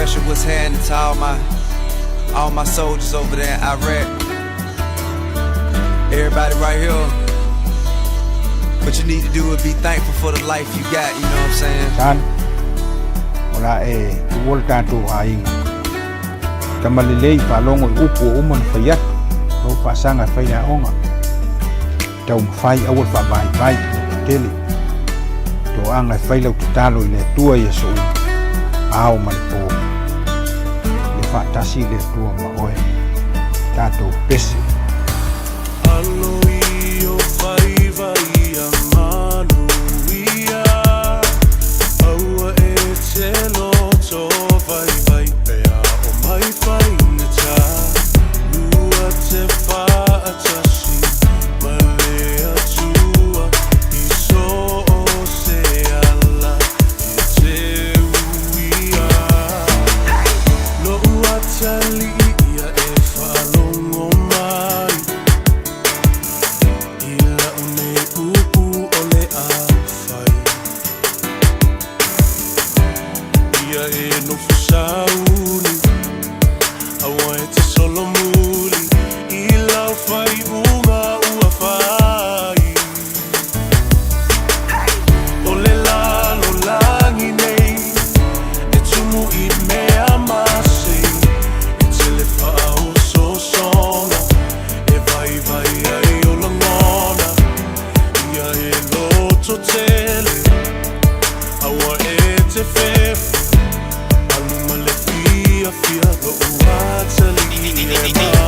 special was handed to all my soldiers over there in Iraq. Everybody right here. What you need to do is be thankful for the life you got, you know what I'm saying? Kan wala tuwol tanto haing kamalilei palong upo umon fayat ro pasanga faya onga tau fai awal fa bai tele to anga fai lau talo le tua yeso ao man po le fa tasi le tua ma oe tato pesi alo io fai vai amanu ia aua e te loto vai vai pea o mai fai na ta lua te fa atasi malea tua I so o se ala I te uia lo ua tali ia e whalongo mai ila une upu o le a whai ia e no fusauni awa e te solo muli ila whai unga ua whai o le lalo langi nei e tumu I mea masi e te le whao so songa e vai vai ai o langona ia e loto tele awa e te whewe aluma le fia fia lo uatali e mai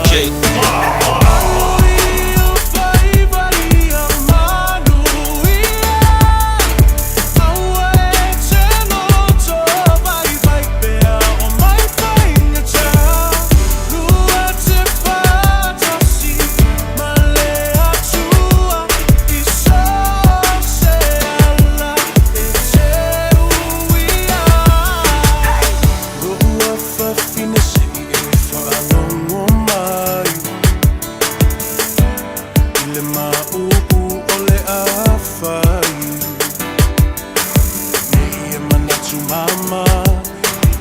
Mama,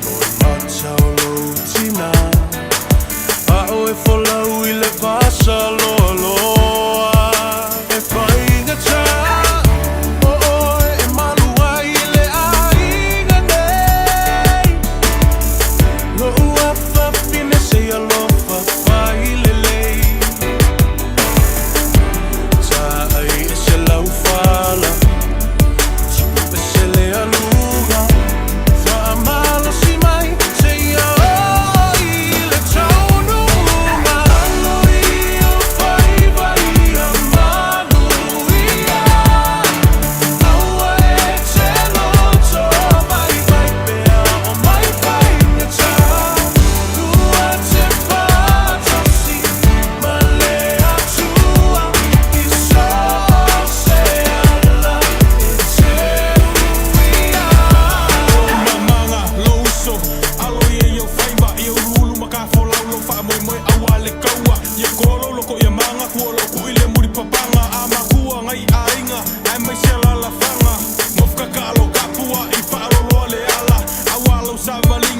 Lord Matalo Tina, Aoe Folau I le pasa loa, e whainga tā, oe e malua I le ainga nei, lo ua whawhine se alofa whai le lei, tā ai e se lau whala, tupe se le aluga, Malo si mai se io le taunu ma alo io fai vai amanu ia aua e te loto vai vai pea o mai fai na ta lua te fata si ma le atua I so se ala e te uia mamanga louso alo ia yo fai ba ia ulu maka fola lo fa moi moi awale kaua ia kolo loko ia manga kuolo ku ile muri papanga ama kua ngai ainga ai mai sela la fanga mofka kalo kapua I fa lo le ala awalo savali